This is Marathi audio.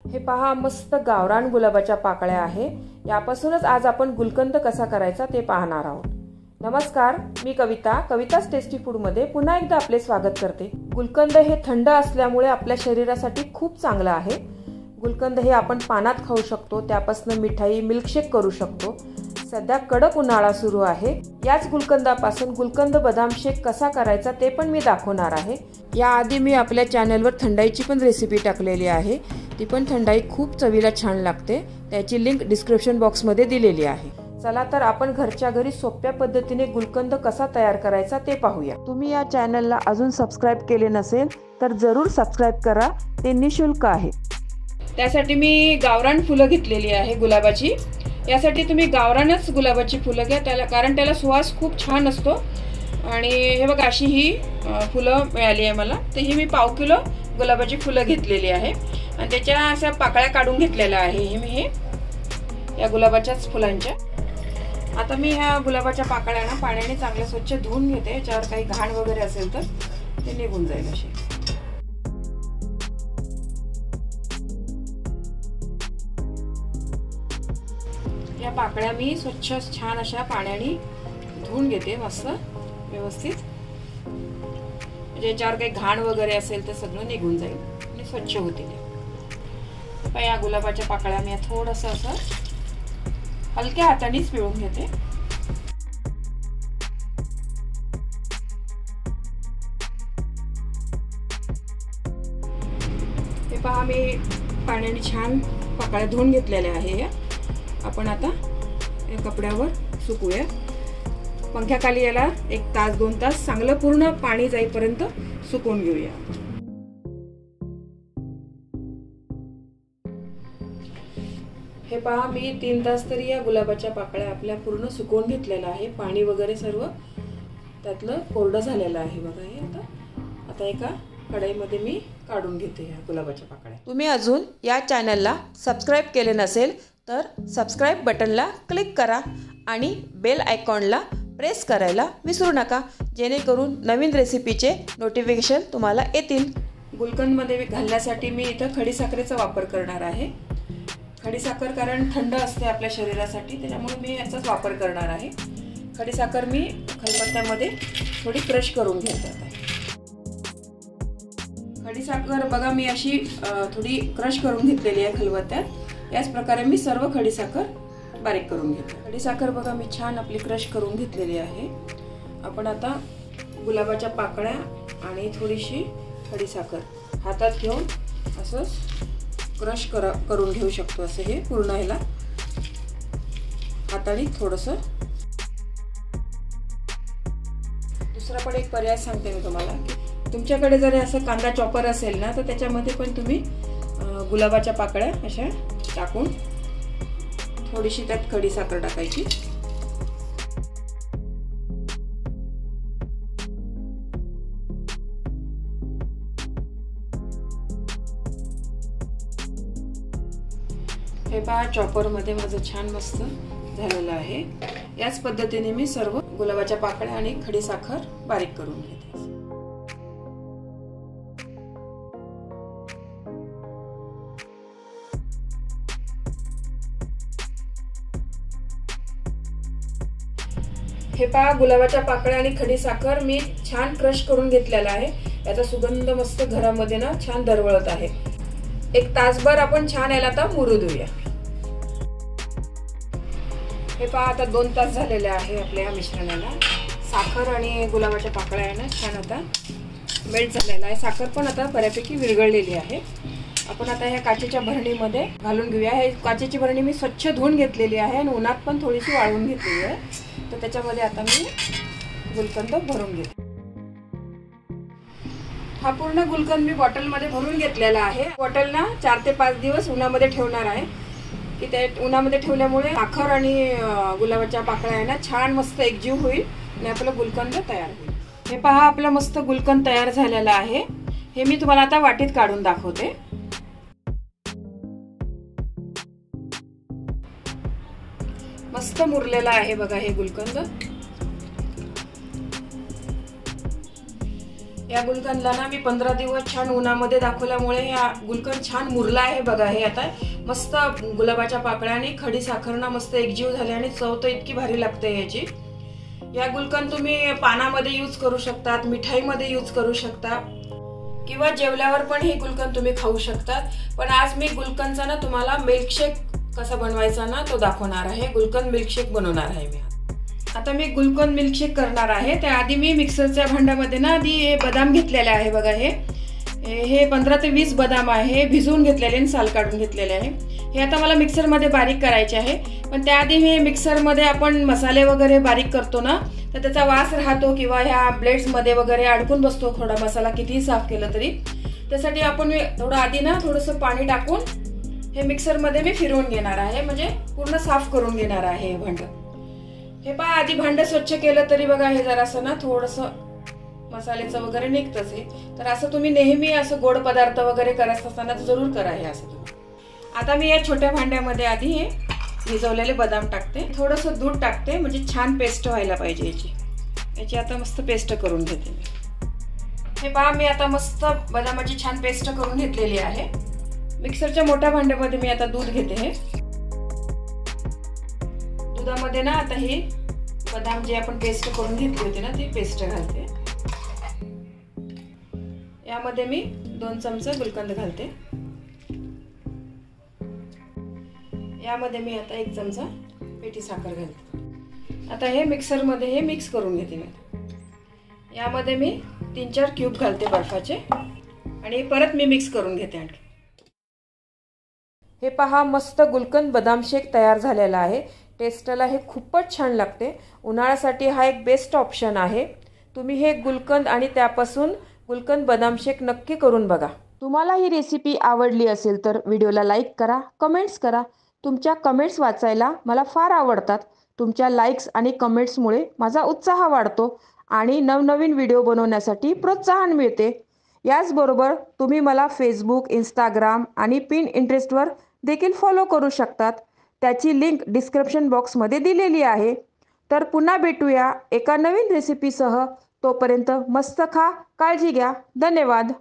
हे पहा, मस्त गावरान गुलाबाच्या पाकळ्या आहे। यापासूनच आज आपण गुलकंद कसा करायचा ते पाहणार आहोत। नमस्कार, मी कविता, कविता's टेस्टी फूड मध्ये पुन्हा एकदा आपले स्वागत करते। गुलकंद हे थंड असल्यामुळे आपल्या शरीरासाठी खूप चांगलं आहे। गुलकंद हे आपण पानात खाऊ शकतो, त्यापासून मिठाई मिल्कशेक करू शकतो। सध्या कडक उन्हाळा सुरू आहे। याच गुलकंदापासून गुलकंद बदाम शेक कसा करायचा ते पण मी दाखवणार आहे। याआधी मी आपल्या चॅनलवर थंडाईची पण रेसिपी टाकलेली आहे, ती पण थंडाई खूप चवीला छान लागते। त्याची लिंक डिस्क्रिप्शन बॉक्स मध्ये दिलेली आहे। चला तर आपण घरच्या घरी सोप्या पद्धतीने गुलकंद कसा तयार करायचा ते पाहूया। तुम्ही या चॅनलला अजून सबस्क्राइब केले नसेल तर जरूर सबस्क्राइब करा, ते निशुल्क आहे। त्यासाठी मी गावरान फुलं घेतलेली आहे गुलाबाची। यासाठी तुम्ही गावरानच गुलाबाची फुलं घ्या, कारण त्याला सुवास खूप छान असतो। आणि हे बघा, अशी ही फुलं मिळाली आहे मला, तर ही मी पाव किलो गुलाबाची फुलं घेतलेली आहे आणि त्याच्या अशा पाकळ्या काढून घेतलेल्या आहे मी या गुलाबाच्याच फुलांच्या। आता मी ह्या गुलाबाच्या पाकळ्या ना पाण्याने चांगले स्वच्छ धुवून घेते, याच्यावर काही घाण वगैरे असेल तर ते निघून जाईल अशी। या पाकळ्या मी स्वच्छ छान अशा पाण्याने धुवून घेते मस्त व्यवस्थित, म्हणजे याच्यावर काही घाण वगैरे असेल तर सगळं निघून जाईल आणि स्वच्छ होतील। या गुलाबाच्या पाकळ्या मी थोडंसं असं हलक्या हातानेच पिळून घेते। हे पहा, मी पाण्याने छान पाकळ्या धुवून घेतलेल्या आहे। आपण आता या कपड्यावर सुकूया, पंख्याखाली याला 1 तास 2 तास चांगलं पूर्ण पाणी जाईपर्यंत सुकवून घेऊया। हे पहा, मी 3 तास तरी या गुलाबाच्या पाकळ्या आपल्या पूर्ण सुकवून घेतलेला आहे। पाणी वगैरे सर्व त्यातलं कोरडं झालेलं आहे बघा। हे आता एका कढईमध्ये मी काढून घेते या गुलाबाच्या पाकळ्या। तुम्ही अजून या चॅनलला सबस्क्राइब केले नसेल तर सबस्क्राइब बटनला क्लिक करा आणि बेल आयकॉनला प्रेस करायला विसरू नका, जेणेकरून नवीन रेसिपीचे नोटिफिकेशन तुम्हाला येतील। गुलकंदमध्ये घालण्यासाठी मी इथं खडीसाखरेचा वापर करणार आहे। खडीसाखर कारण थंड असते आपल्या शरीरासाठी, त्याच्यामुळे मी याचाच वापर करणार आहे। खडीसाखर मी खलबत्त्यामध्ये थोडी क्रश करून घेते। खडीसाखर बघा, मी अशी थोडी क्रश करून घेतलेली आहे खलबत्त्यात। याच प्रकारे मी सर्व खडीसाखर बारीक करून घेते। खडीसाखर बघा मी छान आपली क्रश करून घेतलेली आहे। आपण आता गुलाबाच्या पाकळ्या आणि थोडीशी खडीसाखर हातात घेऊन असं क्रश करून घेऊ शकतो। असं हे पूर्ण ह्याला हाताने थोडंसं। दुसरा पण एक पर्याय सांगते मी तुम्हाला, की तुमच्याकडे जर असं कांदा चॉपर असेल ना, तर त्याच्यामध्ये पण तुम्ही गुलाबाच्या पाकळ्या अशा टाकून थोडीशी त्यात खडीसाखर टाकायची। हे पहा, चॉपर मध्ये माझं छान मस्त झालेलं आहे। याच पद्धतीने मी सर्व गुलाबाच्या पाकळ्या आणि खडीसाखर बारीक करून घेते। हे पहा, गुलाबाच्या पाकळ्या आणि खडीसाखर मी छान क्रश करून घेतलेला आहे। याचा सुगंध मस्त घरामध्ये ना छान दरवळत आहे। 1 तासभर आपण छान याला आता मुरू देऊया। हे पहा, आता 2 तास झालेले आहे आपल्या या मिश्रणाला। साखर आणि गुलाबाच्या पाकळ्या आहे ना छान आता मेल्ट झालेला आहे। साखर पण आता बऱ्यापैकी विरघळलेली आहे। आपण आता ह्या काचेच्या भरणीमध्ये घालून घेऊया। हे काचेची भरणी मी स्वच्छ धुवून घेतलेली आहे आणि उन्हात पण थोडीशी वाळवून घेतलेली आहे। तर त्याच्यामध्ये आता मी गुलकंद भरून घेते। हा पूर्ण गुलकंद मी बॉटलमध्ये भरून घेतलेला आहे। बॉटल ना 4 ते 5 दिवस उन्हामध्ये ठेवणार आहे, की त्या उन्हामध्ये ठेवल्यामुळे साखर आणि गुलाबाच्या पाकळ्या आहे ना छान मस्त एकजीव होईल आणि आपलं गुलकंद तयार होईल। हे पहा, आपलं मस्त गुलकंद तयार झालेलं आहे। हे मी तुम्हाला आता वाटीत काढून दाखवते। मस्त मुरलेला आहे बघा हे गुलकंद। या गुलकंदला ना मी 15 दिवस छान उन्हामध्ये दाखवल्यामुळे या गुलकंद छान मुरला आहे बघा। हे आता मस्त गुलाबाच्या पाकळ्या आणि खडी साखर ना मस्त एकजीव झाले आणि चव तर इतकी भारी लागते याची। या गुलकंद तुम्ही पानामध्ये यूज करू शकतात, मिठाईमध्ये यूज करू शकता किंवा जेवल्यावर पण हे गुलकंद तुम्ही खाऊ शकतात। पण आज मी गुलकंदचा ना तुम्हाला मिल्कशेक कसा बनवायचा ना तो दाखवणार आहे। गुलकंद मिल्कशेक बनवणार आहे मी। आता मी गुलकंद मिल्कशेक करणार आहे। त्याआधी मी मिक्सरच्या भांड्यामध्ये ना आधी हे बदाम घेतलेले आहे बघा। हे 15 ते 20 बदाम आहे, भिजवून घेतलेले आणि साल काढून घेतलेले आहे। हे आता मला मिक्सरमध्ये बारीक करायचे आहे। पण त्याआधी हे मिक्सरमध्ये आपण मसाले वगैरे बारीक करतो ना तर त्याचा वास राहतो किंवा ह्या ब्लेड्समध्ये वगैरे अडकून बसतो थोडा मसाला कितीही साफ केलं तरी। त्यासाठी आपण थोडं आधी ना थोडंसं पाणी टाकून हे मिक्सरमध्ये मी फिरवून घेणार आहे, म्हणजे पूर्ण साफ करून घेणार आहे हे भांडं। हे पहा आधी भांडं स्वच्छ केलं तरी बघा हे जरासं ना थोडंसं मसाल्याचं वगैरे निघतंच आहे। तर असं तुम्ही नेहमी असं गोड पदार्थ वगैरे करत असताना जरूर करा हे असं तुम्ही। आता मी या छोट्या भांड्यामध्ये आधी हे भिजवलेले बदाम टाकते, थोडंसं दूध टाकते म्हणजे छान पेस्ट व्हायला पाहिजे याची आता मस्त पेस्ट करून घेते मी। हे पहा मी आता मस्त बदामाची छान पेस्ट करून घेतलेली आहे। मिक्सरच्या मोठ्या भांड्यामध्ये मी आता दूध घेते। हे दुधामध्ये ना आता हे बदाम जे आपण पेस्ट करून घेतली होती ना ती पेस्ट घालते। यामध्ये मी 2 चमचे गुलकंद घालते। यामध्ये मी आता 1 चमचा पेटी साखर घालते। आता हे मिक्सरमध्ये हे मिक्स करून घेते मी। यामध्ये मी 3-4 क्यूब घालते बर्फाचे आणि परत मी मिक्स करून घेते आणखी। हे पहा मस्त गुलकंद बदाम शेक तयार झालेला आहे। टेस्टला हे खूपच छान लागते। उन्हाळ्यासाठी हा एक बेस्ट ऑप्शन आहे। तुम्ही हे गुलकंद आणि त्यापासून गुलकंद बदाम शेक नक्की करून बघा। तुम्हाला ही रेसिपी आवडली असेल तर व्हिडिओला लाईक करा, कमेंट्स करा। तुमच्या कमेंट्स वाचायला मला फार आवडतात। तुमच्या लाईक्स आणि कमेंट्समुळे माझा उत्साह वाढतो आणि नवनवीन व्हिडिओ बनवण्यासाठी प्रोत्साहन मिळते। याचबरोबर तुम्ही मला फेसबुक, इंस्टाग्राम आणि पिंटरेस्टवर देखील फॉलो करू शकतात। त्याची लिंक डिस्क्रिप्शन बॉक्समध्ये दिलेली आहे। तर पुन्हा भेटूया एका नवीन रेसिपीसह। तोपर्यंत मस्त खा, काळजी घ्या। धन्यवाद।